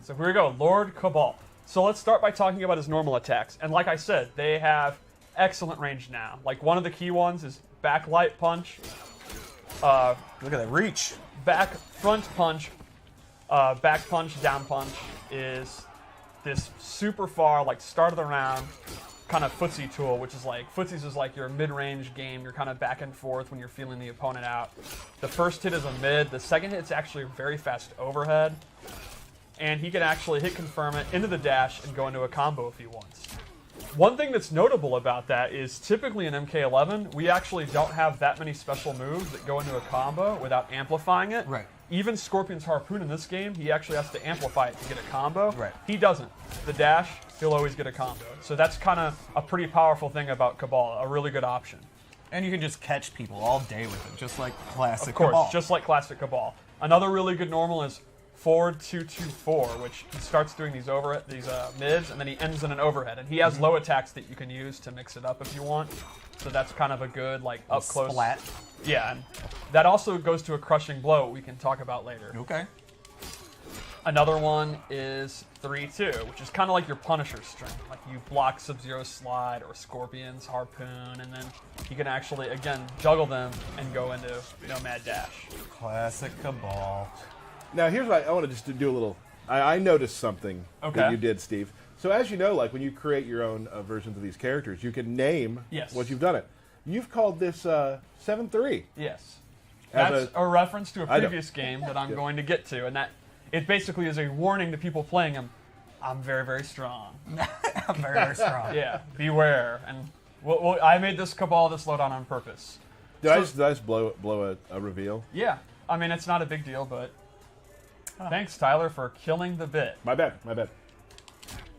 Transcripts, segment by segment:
So here we go, Lord Kabal. So let's start by talking about his normal attacks. And like I said, they have excellent range now. Like one of the key ones is backlight punch. Look at that reach. Back front punch, back punch, down punch is this super far, like start of the round kind of footsie tool, which is like, footsies is like your mid-range game. You're kind of back and forth when you're feeling the opponent out. The first hit is a mid. The second hit's actually a very fast overhead. And he can actually hit confirm it into the dash and go into a combo if he wants. One thing that's notable about that is typically in MK11, we actually don't have that many special moves that go into a combo without amplifying it. Right. Even Scorpion's Harpoon in this game, he actually has to amplify it to get a combo. Right. He doesn't. The dash, he'll always get a combo. So that's kind of a pretty powerful thing about Kabal, a really good option. And you can just catch people all day with it, just like classic Of course, Kabal. just like classic Kabal. Another really good normal is forward 2-2-4, which he starts doing these mids, and then he ends in an overhead. And he has low attacks that you can use to mix it up if you want. So that's kind of a good, like, up close. Splat. Yeah, and that also goes to a crushing blow we can talk about later. Okay. Another one is 3-2, which is kind of like your Punisher string. Like you block Sub-Zero slide or Scorpion's Harpoon, and then you can actually, again, juggle them and go into Nomad Dash. Classic Kabal. Now, here's what I want to just do a little. I noticed something Okay. that you did, Steve. So, as you know, like when you create your own versions of these characters, you can name Yes. what you've done it. You've called this 7-3. Yes. As That's a reference to a I know. previous game that I'm going to get to, and that it basically is a warning to people playing him. I'm very, very strong. I'm very, very strong. Yeah, beware. And I made this Kabal this loadout on purpose. Did I just blow a reveal? Yeah, I mean, it's not a big deal, but thanks, Tyler, for killing the bit. My bad.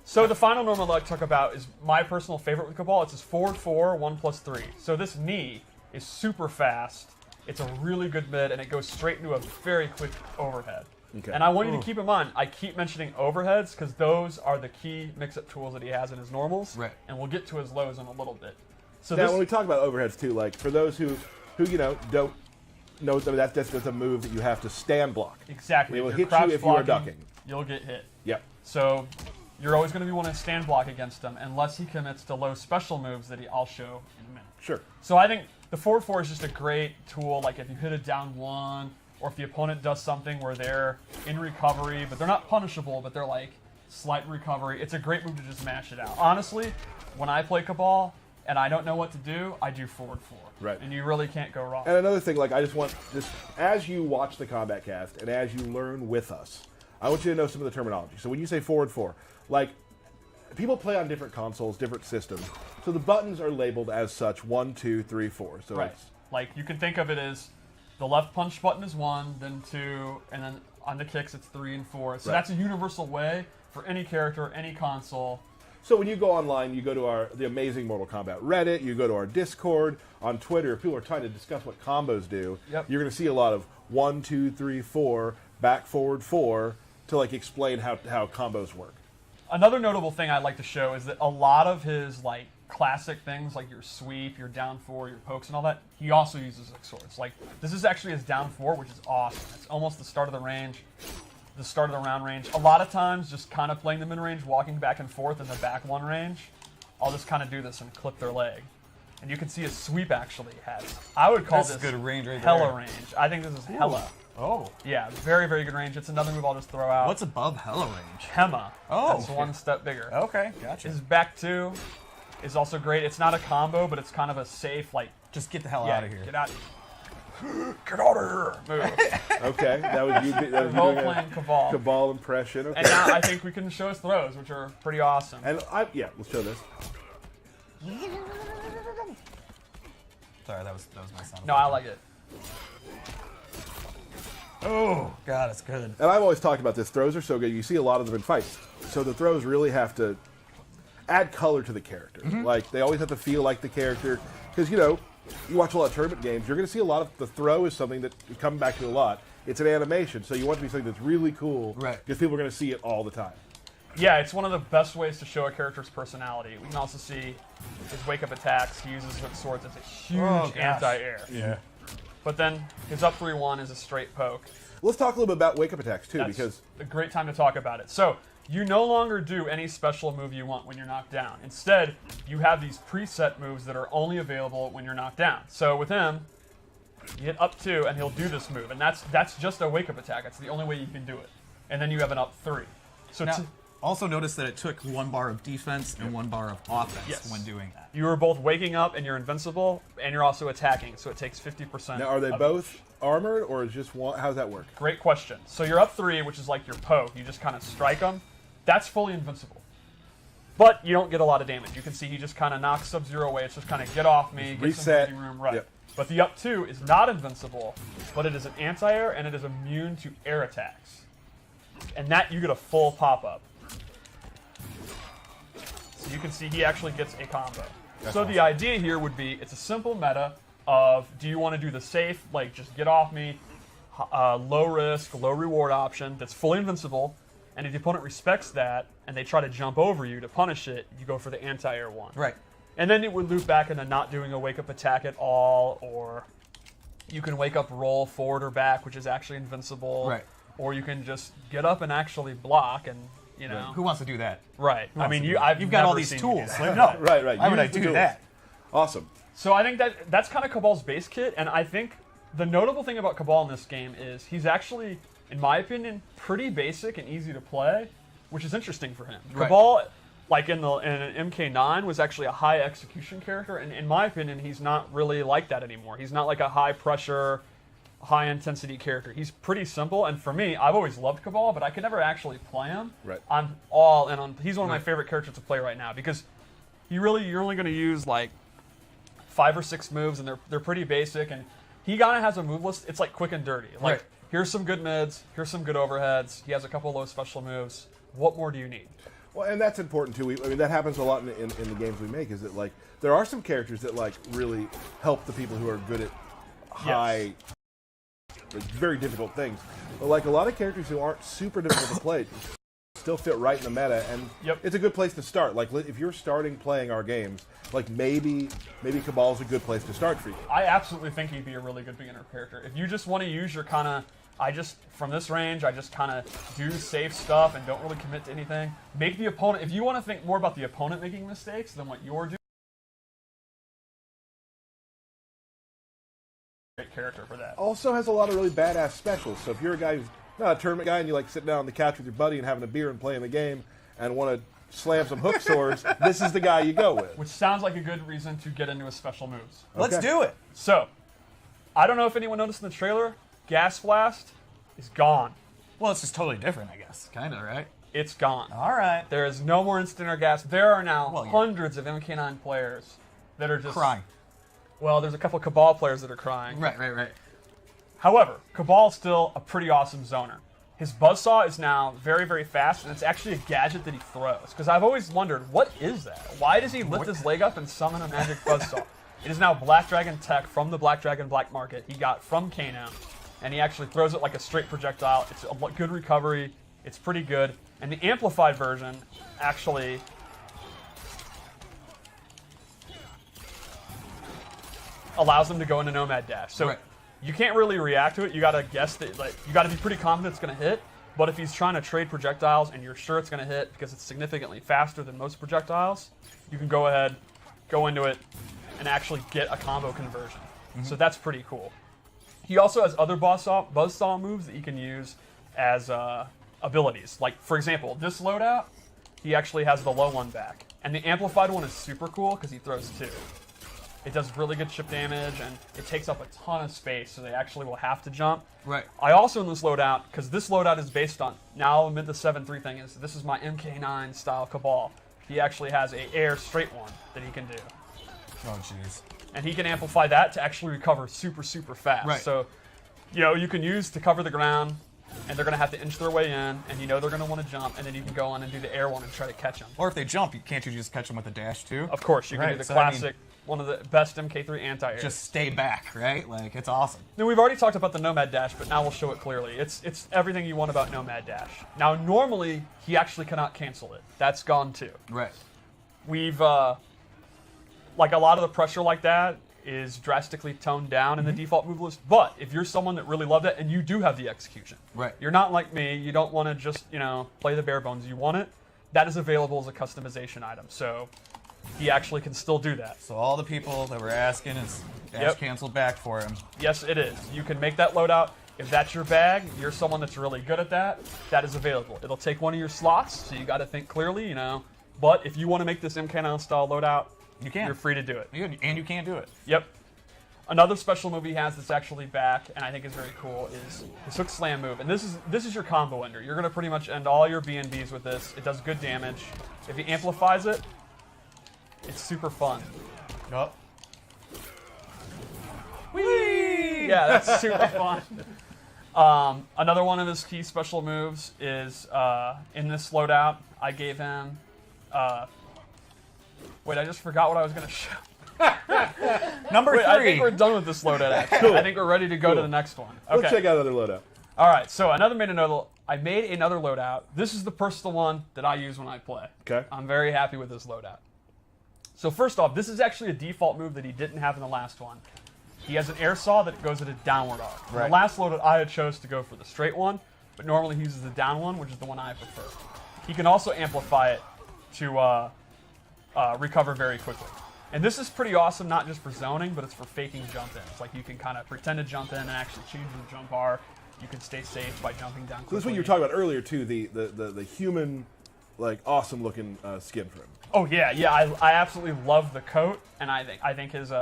So the final normal I'd like to talk about is my personal favorite with Kabal. It's his forward 4, 1+3. So this knee is super fast. It's a really good mid, and it goes straight into a very quick overhead. Okay. And I want you to keep in mind, I keep mentioning overheads because those are the key mix-up tools that he has in his normals. Right. And we'll get to his lows in a little bit. So Now, this, when we talk about overheads too, like for those who don't know that's a move that you have to stand block. exactly. They will If hit you're you crouch if you are blocking, ducking. You'll get hit. Yep. So you're always going to be wanting to stand block against him unless he commits to low special moves that I'll show in a minute. Sure. So I think the forward 4 is just a great tool. Like if you hit a down 1, or if the opponent does something where they're in recovery, but they're not punishable, but they're like slight recovery, it's a great move to just mash it out. Honestly, when I play Kabal and I don't know what to do, I do forward 4. Right. And you really can't go wrong. And another thing, like I just want this as you watch the Combat Cast and as you learn with us, I want you to know some of the terminology. So when you say forward 4, like people play on different consoles, different systems, so the buttons are labeled as such 1, 2, 3, 4. So Right. it's Like you can think of it as the left punch button is 1, then 2, and then on the kicks it's 3 and 4. So Right. that's a universal way for any character, any console. So when you go online, you go to the amazing Mortal Kombat Reddit, you go to our Discord, on Twitter, if people are trying to discuss what combos do, Yep. you're going to see a lot of 1, 2, 3, 4, back, forward, 4, to like explain how combos work. Another notable thing I'd like to show is that a lot of his like classic things, like your sweep, your down 4, your pokes, and all that, he also uses like swords. Like this is actually his down 4, which is awesome. It's almost the start of the range, the start of the round range. A lot of times, just kind of playing the mid range, walking back and forth in the back 1 range, I'll just kind of do this and clip their leg. And you can see his sweep actually has. I would call This this is good range right hella there. range. I think this is hella. Oh. Yeah, very, very good range. It's another move I'll just throw out. What's above hella range? Hema? Oh, That's okay. one step bigger. Okay, gotcha. His back 2 is also great. It's not a combo, but it's kind of a safe, like, Just get the hell yeah, out of here. get out. Get out of here. Move. Okay, that was you. That was you Role doing a playing Kabal. Kabal impression. Okay. And now I think we can show his throws, which are pretty awesome. And yeah, let's show this. Sorry, that was my sound. No, I like it. Oh, God, it's good. And I've always talked about this. Throws are so good. You see a lot of them in fights. So the throws really have to add color to the character. Like, they always have to feel like the character. Because, you watch a lot of tournament games, you're going to see a lot of the throw is something that is coming back to a lot. It's an animation, so you want it to be something that's really cool. Right. Because people are going to see it all the time. Yeah, it's one of the best ways to show a character's personality. We can also see his wake-up attacks. He uses hook swords. It's a huge Oh, gosh. anti-air. Yeah. But then his up 3-1 is a straight poke. Let's talk a little bit about wake-up attacks, too, That's because... a great time to talk about it. So, you no longer do any special move you want when you're knocked down. Instead, you have these preset moves that are only available when you're knocked down. So with him, you hit up 2, and he'll do this move. And that's just a wake-up attack. That's the only way you can do it. And then you have an up 3. So now, also notice that it took 1 bar of defense and 1 bar of offense when doing that. You are both waking up, and you're invincible, and you're also attacking. So it takes 50%. Now, are they both armored, or is just one? How does that work? Great question. So you're up 3, which is like your poke. You just kind of strike them. That's fully invincible. But you don't get a lot of damage. You can see he just kind of knocks Sub-Zero away. It's just kind of get off me, get some breathing room. Right. Yep. But the up 2 is not invincible, but it is an anti-air, and it is immune to air attacks. And that, you get a full pop-up. So you can see he actually gets a combo. That's so awesome. The idea here would be, it's a simple meta of, do you want to do the safe, like just get off me, low risk, low reward option that's fully invincible, and if the opponent respects that, and they try to jump over you to punish it, you go for the anti-air one. Right. And then it would loop back into not doing a wake-up attack at all, or you can wake up roll forward or back, which is actually invincible. Right. Or you can just get up and actually block, and you know. Right. Who wants to do that? Right. I mean, you've got all these tools. Like, no. Right. Why would I do that? Awesome. So I think that's kind of Kabal's base kit, and I think the notable thing about Kabal in this game is he's actually, in my opinion, pretty basic and easy to play, which is interesting for him. Right. Kabal, like in MK9, was actually a high execution character, and in my opinion, he's not really like that anymore. He's not like a high pressure, high intensity character. He's pretty simple, and for me, I've always loved Kabal, but I could never actually play him. Right. I'm all in on. He's one of my favorite characters to play right now because you're only going to use like 5 or 6 moves, and they're pretty basic, and he kind of has a move list. It's like quick and dirty. Like, here's some good mids, here's some good overheads, he has a couple of low special moves. What more do you need? Well, and that's important too. I mean, that happens a lot in the games we make, is that like, there are some characters that like really help the people who are good at high, like, very difficult things. But like a lot of characters who aren't super difficult to play still fit right in the meta, and it's a good place to start. Like, if you're starting playing our games, like maybe Kabal's a good place to start for you. I absolutely think he'd be a really good beginner character. If you just want to use your kind of, from this range, I just kind of do safe stuff and don't really commit to anything. Make the opponent, if you want to think more about the opponent making mistakes than what you're doing, great character for that. Also has a lot of really badass specials. So if you're a guy who's not a tournament guy and you like sitting down on the couch with your buddy and having a beer and playing the game and want to slam some hook swords, this is the guy you go with. Which sounds like a good reason to get into his special moves. Okay. Let's do it. So, I don't know if anyone noticed in the trailer, Gas Blast is gone. Well, it's just totally different, I guess. Kind of, right? It's gone. All right. There is no more instant or gas. There are now hundreds of MK9 players that are just crying. Well, there's a couple of Kabal players that are crying. Right. However, Kabal's still a pretty awesome zoner. His buzzsaw is now very, very fast, and it's actually a gadget that he throws. Because I've always wondered, what is that? Why does he lift his leg up and summon a magic buzzsaw? It is now Black Dragon tech from the Black Dragon Black Market he got from Kano. And he actually throws it like a straight projectile. It's a good recovery. It's pretty good. And the amplified version actually allows them to go into Nomad Dash. So you can't really react to it. You gotta guess that, like, you gotta be pretty confident it's gonna hit. But if he's trying to trade projectiles and you're sure it's gonna hit because it's significantly faster than most projectiles, you can go ahead, go into it, and actually get a combo conversion. So that's pretty cool. He also has other buzzsaw moves that you can use as abilities. Like, for example, this loadout, he actually has the low one back. And the amplified one is super cool because he throws 2. It does really good chip damage, and it takes up a ton of space, so they actually will have to jump. Right. I also, in this loadout, because this loadout is based on, now amid the 7-3 thing, is this is my MK9 style Kabal. He actually has a air straight one that he can do. Oh, jeez. And he can amplify that to actually recover super, super fast. Right. So, you know, you can use to cover the ground, and they're going to have to inch their way in, and you know they're going to want to jump, and then you can go on and do the air one and try to catch them. Or if they jump, can't you just catch them with a dash too? Of course, you can do the classic, one of the best MK3 anti-airs. Just stay back, right? Like, it's awesome. Now, we've already talked about the Nomad Dash, but now we'll show it clearly. It's everything you want about Nomad Dash. Now, normally, he actually cannot cancel it. That's gone too. Right. We've, like a lot of the pressure like that is drastically toned down in the default move list. But if you're someone that really loved it and you do have the execution, Right. you're not like me, you don't want to just, play the bare bones, you want it, that is available as a customization item. So he actually can still do that. So all the people that were asking is Dash canceled back for him. Yes, it is. You can make that loadout. If that's your bag, you're someone that's really good at that, that is available. It'll take one of your slots, so you got to think clearly, But if you want to make this MK9 style loadout, You can. you're free to do it. And you can't do it. Yep. Another special move he has that's actually back, and I think is very cool, is his hook slam move. And this is your combo ender. You're going to pretty much end all your B&Bs with this. It does good damage. If he amplifies it, it's super fun. Oh. Whee! Yeah, that's super fun. Another one of his key special moves is in this loadout, I gave him... wait, I just forgot what I was going to show. Number 3. I think we're done with this loadout, actually. Cool. I think we're ready to go to the next one. Okay. Let's check out another loadout. All right, so I made another loadout. This is the personal one that I use when I play. Okay. I'm very happy with this loadout. So first off, this is actually a default move that he didn't have in the last one. He has an air saw that goes at a downward arc. Right. The last loadout I had chose to go for the straight one, but normally he uses the down one, which is the one I prefer. He can also amplify it to recover very quickly. And this is pretty awesome, not just for zoning, but it's for faking jump-ins. Like, you can kind of pretend to jump in and actually change the jump bar. You can stay safe by jumping down quickly. So this is what you were talking about earlier, too, the human, like, awesome-looking skin for him. Oh, yeah. I absolutely love the coat, and I think his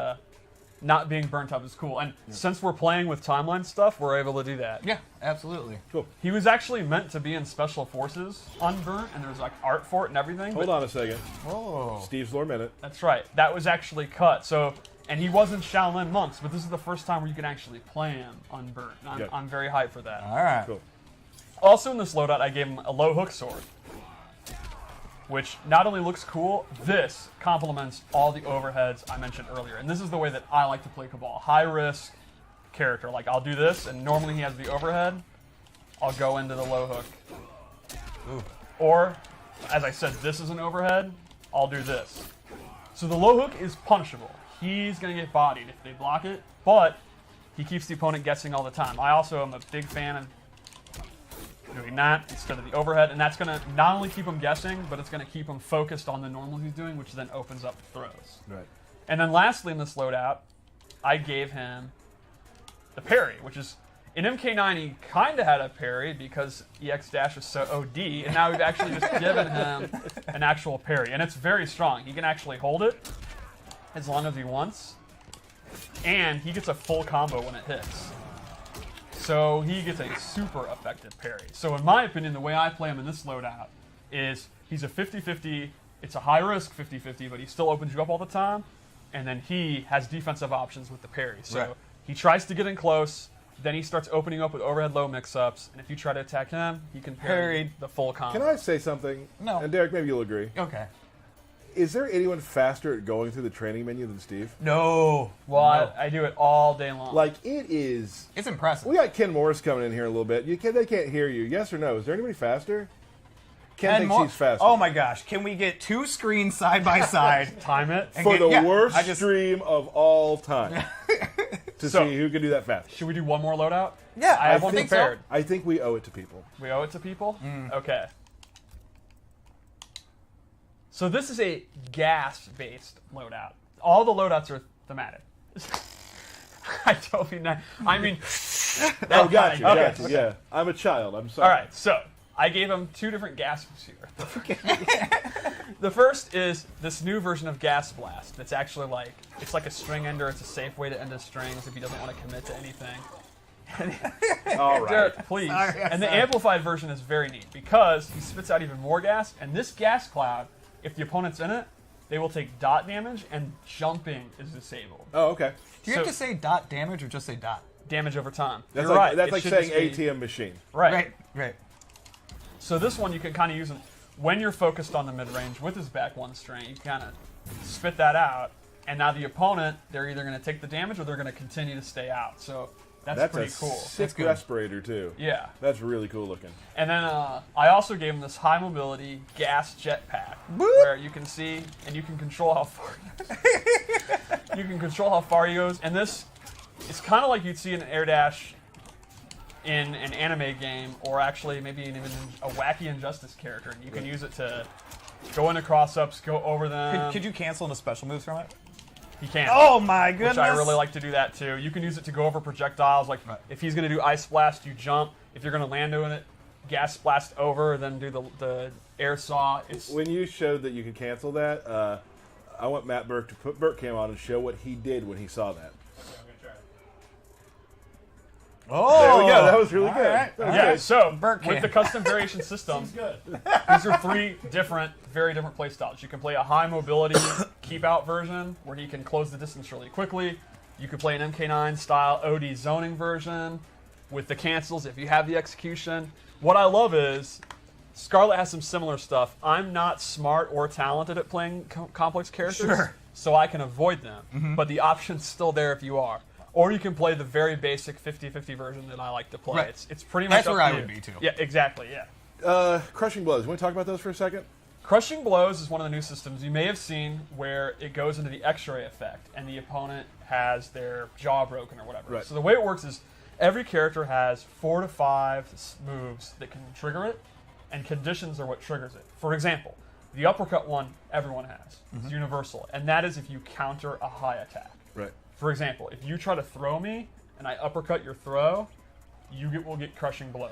not being burnt up is cool. And since we're playing with timeline stuff, we're able to do that. Yeah, absolutely. Cool. He was actually meant to be in Special Forces unburnt, and there was, like, art for it and everything. Hold on a second. Whoa. Steve's Lore Minute. That's right. That was actually cut. So, and he wasn't Shaolin Monks, but this is the first time where you can actually play him unburnt. I'm very hyped for that. All right. Cool. Also in this loadout, I gave him a low hook sword, which not only looks cool, this complements all the overheads I mentioned earlier. And this is the way that I like to play Kabal. High risk character. Like, I'll do this, and normally he has the overhead. I'll go into the low hook. Ooh. Or, as I said, this is an overhead. I'll do this. So the low hook is punishable. He's going to get bodied if they block it, but he keeps the opponent guessing all the time. I also am a big fan of doing that instead of the overhead, and that's going to not only keep him guessing, but it's going to keep him focused on the normal he's doing, which then opens up throws. Right. And then lastly in this loadout, I gave him the parry, which is, in MK9 he kind of had a parry because EX dash is so OD, and now we've actually just given him an actual parry, and it's very strong. He can actually hold it as long as he wants, and he gets a full combo when it hits. So he gets a super effective parry. So in my opinion, the way I play him in this loadout is he's a 50-50. It's a high-risk 50-50, but he still opens you up all the time. And then he has defensive options with the parry. So Right. he tries to get in close. Then he starts opening up with overhead low mix-ups. And if you try to attack him, he can parry the full combo. Can I say something? No. And Derek, maybe you'll agree. Okay. Is there anyone faster at going through the training menu than Steve? No. Well, I do it all day long. Like, it is... It's impressive. We got Ken Morris coming in here a little bit. They can't hear you. Yes or no? Is there anybody faster? Ken thinks he's faster. Oh my gosh. Can we get 2 screens side by side? Time it. For the worst I just- stream of all time. To So- see who can do that fast. Should we do one more loadout? Yeah, I have one think so. prepared. I think we owe it to people. We owe it to people? Okay. So this is a gas-based loadout. All the loadouts are thematic. I don't mean that. I mean... Oh, got you. Okay. Got you. Yeah. I'm a child. I'm sorry. All right, so I gave him 2 different gases here. The first is this new version of Gas Blast. That's actually like, it's like a string ender. It's a safe way to end his strings if he doesn't want to commit to anything. All right. Derek, please. Sorry, And the sorry. amplified version is very neat because he spits out even more gas, and this gas cloud, if the opponent's in it, they will take dot damage, and jumping is disabled. Oh, okay. Do you have to say dot damage or just say dot? Damage over time. That's You're like, right. That's It like should saying just be- ATM machine. Right. Right. So this one you can kind of use when you're focused on the mid-range with his back one string. You kind of spit that out, and now the opponent, they're either going to take the damage or they're going to continue to stay out. So that's pretty a cool. sick good. respirator, too. Yeah. That's really cool looking. And then I also gave him this high mobility gas jetpack where you can see and you can control how far. You can control how far he goes, and this is kind of like you'd see an air dash in an anime game, or actually maybe even a wacky Injustice character, and you can use it to go into cross-ups, go over them. Could you cancel the special moves from it? He can. Oh my goodness! Which I really like to do that too. You can use it to go over projectiles. Like if he's going to do Ice Blast, you jump. If you're going to land on it, Gas Blast over, then do the Air Saw. When you showed that you could cancel that, I want Matt Burke to put Burke Cam on and show what he did when he saw that. Oh, there we go. That was really good. Right. Yeah, so Burke with the custom variation system, these are 3 very different play styles. You can play a high mobility keep out version where he can close the distance really quickly. You can play an MK9 style OD zoning version with the cancels if you have the execution. What I love is Scarlet has some similar stuff. I'm not smart or talented at playing complex characters, so I can avoid them. But the option's still there if you are. Or you can play the very basic 50-50 version that I like to play. Right. It's pretty much That's up where to I you. would be too. Yeah, exactly. Yeah. Crushing Blows. You want to talk about those for a second? Crushing Blows is one of the new systems you may have seen where it goes into the X-ray effect and the opponent has their jaw broken or whatever. Right. So the way it works is every character has 4 to 5 moves that can trigger it, and conditions are what triggers it. For example, the uppercut one everyone has. It's universal, and that is if you counter a high attack. Right. For example, if you try to throw me and I uppercut your throw, will get Crushing Blow.